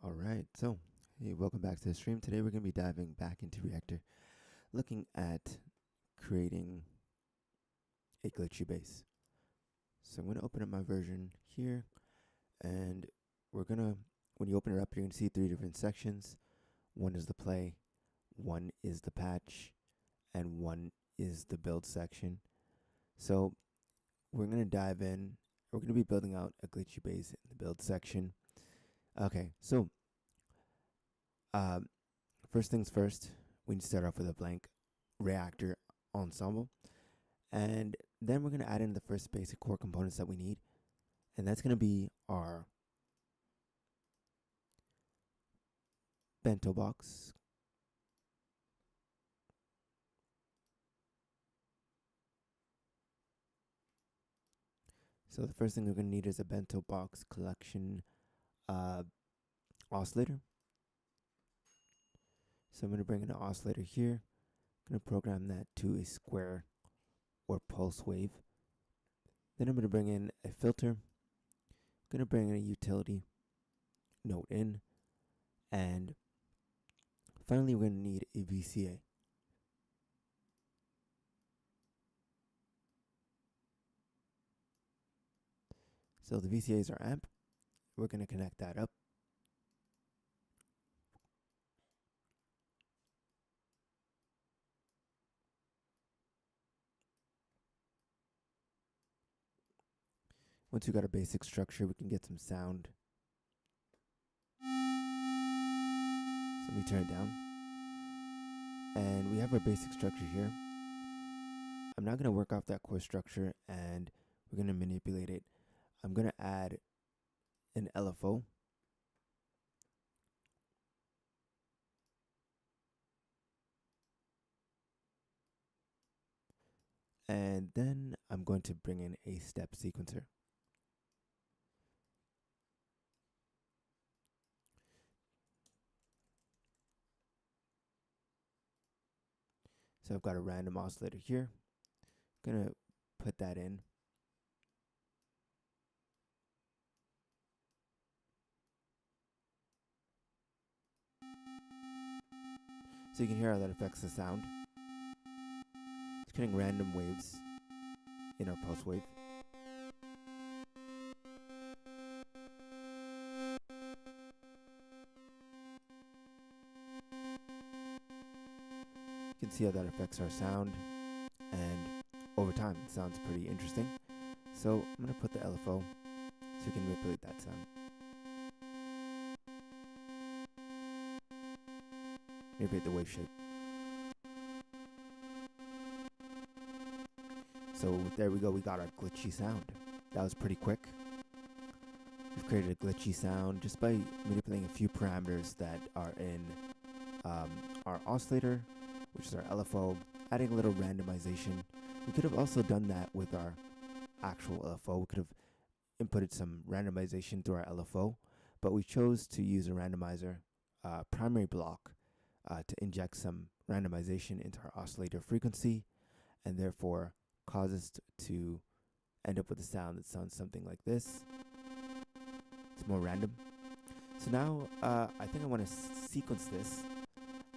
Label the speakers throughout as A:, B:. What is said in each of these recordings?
A: Alright, so hey, welcome back to the stream. Today we're going to be diving back into Reactor, looking at creating a glitchy bass. So I'm going to open up my version here, and we're going to, when you open it up, you're going to see three different sections. One is the play, one is the patch, and one is the build section. So we're going to dive in. We're going to be building out a glitchy bass in the build section. Okay, so first things first, we need to start off with a blank Reactor ensemble. And then we're going to add in the first basic core components that we need. And that's going to be our bento box. So the first thing we're going to need is a bento box collection oscillator. So I'm going to bring in an oscillator here. I'm going to program that to a square or pulse wave. Then I'm going to bring in a filter. I'm going to bring in a utility note in. And finally, we're going to need a VCA. So the VCA is our amp. We're going to connect that up. Once we got a basic structure, we can get some sound. So let me turn it down. And we have our basic structure here. I'm not going to work off that core structure, and we're going to manipulate it. I'm going to add an LFO. And then I'm going to bring in a step sequencer. So I've got a random oscillator here. I'm going to put that in. So you can hear how that affects the sound. It's creating random waves in our pulse wave. You can see how that affects our sound, and over time it sounds pretty interesting. So I'm going to put the LFO so we can manipulate that sound. Manipulate the wave shape. So there we go, we got our glitchy sound. That was pretty quick. We've created a glitchy sound just by manipulating a few parameters that are in our oscillator, which is our LFO, adding a little randomization. We could have also done that with our actual LFO. We could have inputted some randomization through our LFO, but we chose to use a randomizer primary block to inject some randomization into our oscillator frequency, and therefore cause us to end up with a sound that sounds something like this. It's more random. So now I think I want to sequence this,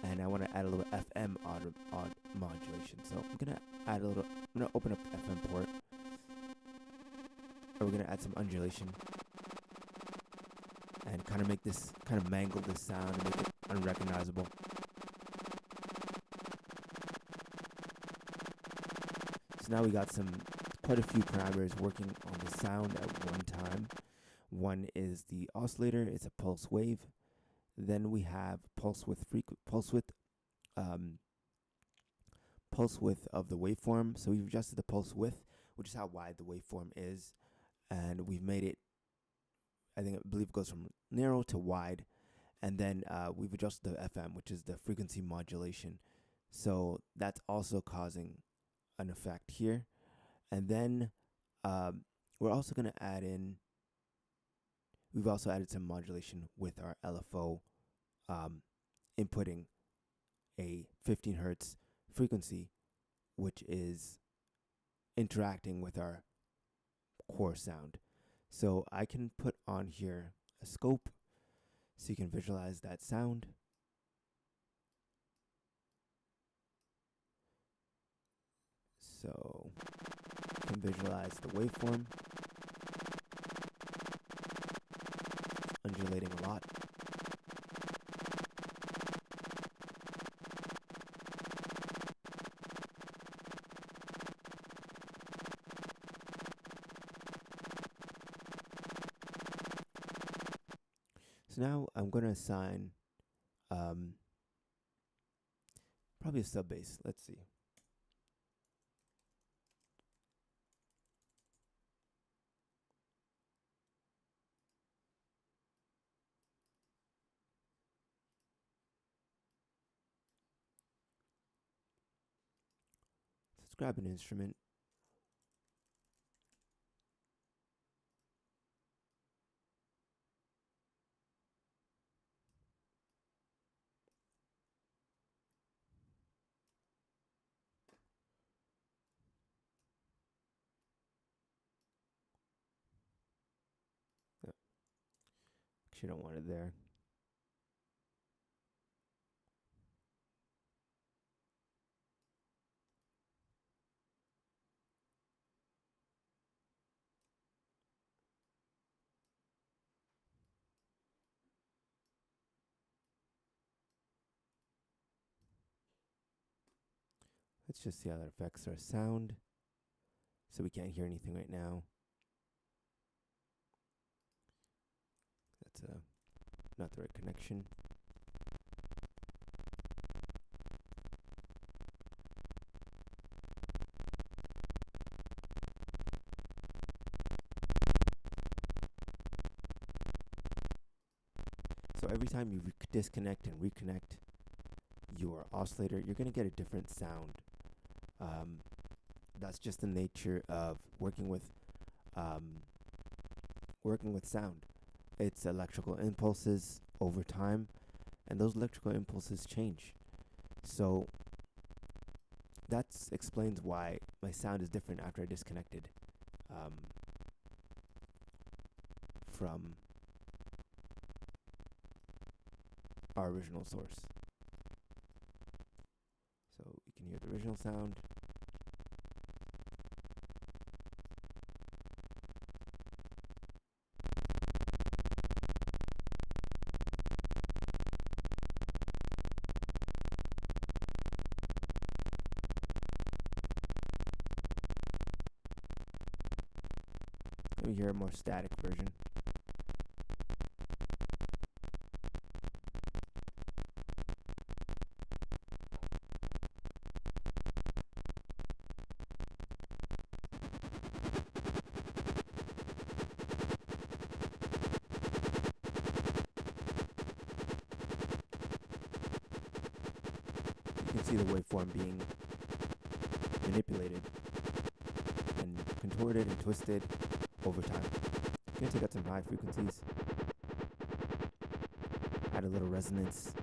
A: and I want to add a little FM odd modulation. So I'm gonna add a little. I'm gonna open up the FM port, and we're gonna add some undulation, and kind of mangle this sound and make it unrecognizable. So now we got quite a few parameters working on the sound at one time. One is the oscillator; it's a pulse wave. Then we have pulse width of the waveform. So we've adjusted the pulse width, which is how wide the waveform is, and we've made it. I believe it goes from narrow to wide, and then we've adjusted the FM, which is the frequency modulation. So that's also causing an effect here, and then we're also going to add in. We've also added some modulation with our LFO, inputting a 15 hertz frequency, which is interacting with our core sound. So I can put on here a scope. so you can visualize that sound. So you can visualize the waveform undulating a lot. So now I'm going to assign probably a sub bass. Let's see. Let's grab an instrument. Actually, don't want it there. Let's just see how that affects our sound. So we can't hear anything right now. That's not the right connection. So every time you disconnect and reconnect your oscillator, you're going to get a different sound. That's just the nature of working with sound. It's electrical impulses over time, and those electrical impulses change. So that explains why my sound is different after I disconnected from our original source. So you can hear the original sound. Let me hear a more static version. You can see the waveform being manipulated and contorted and twisted over time. I'm going to take out some high frequencies, add a little resonance.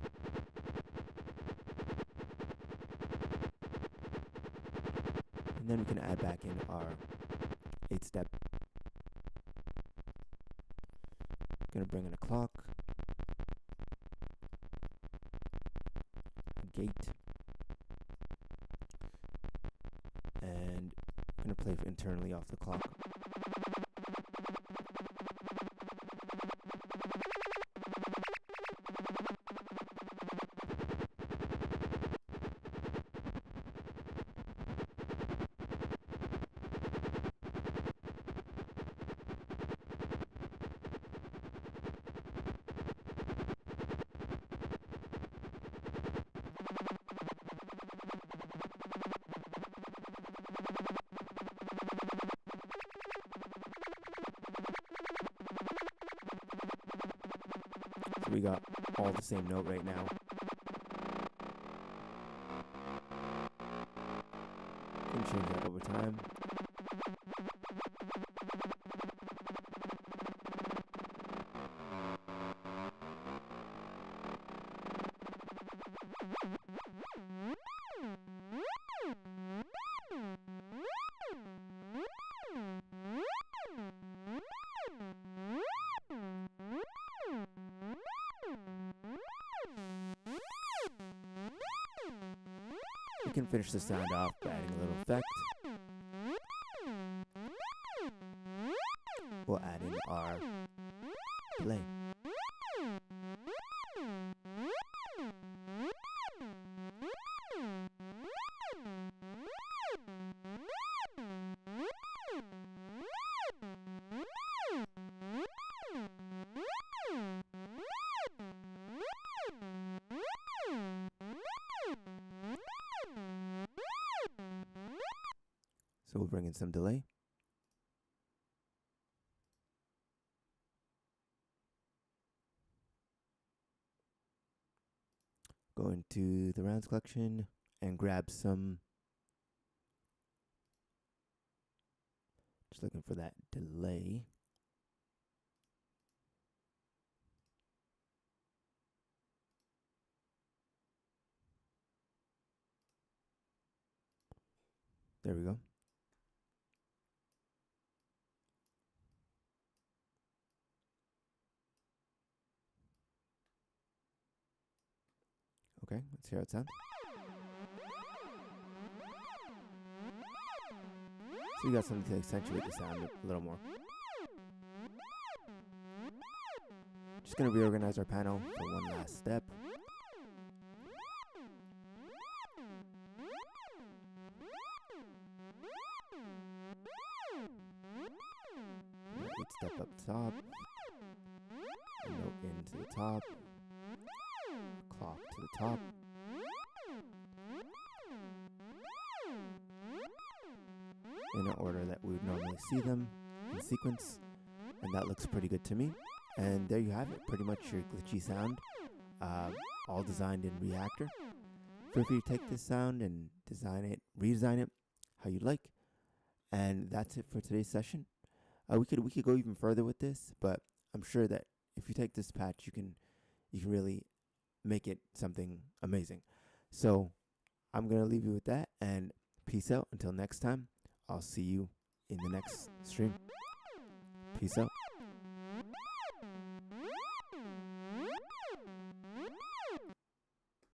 A: And then we can add back in our 8-step. Going to bring in a clock, a gate, and I'm going to play internally off the clock. So we got all the same note right now. Can change that over time. can finish the sound off by adding a little effect. We'll add in our delay. So we'll bring in some delay. Go into the rounds collection and grab some. Just looking for that delay. There we go. Okay, let's hear how it sounds. So you got something to accentuate the sound a little more. Just going to reorganize our panel for one last step. Eight step up top. A note into the top. Clock to the top. In an order that we would normally see them in sequence, and that looks pretty good to me. And there you have it, pretty much your glitchy sound, all designed in Reactor. Feel free to take this sound and redesign it how you like. And that's it for today's session. We could go even further with this, but I'm sure that if you take this patch, you can really make it something amazing. So I'm gonna leave you with that, and peace out until next time. I'll see you in the next stream. Peace out.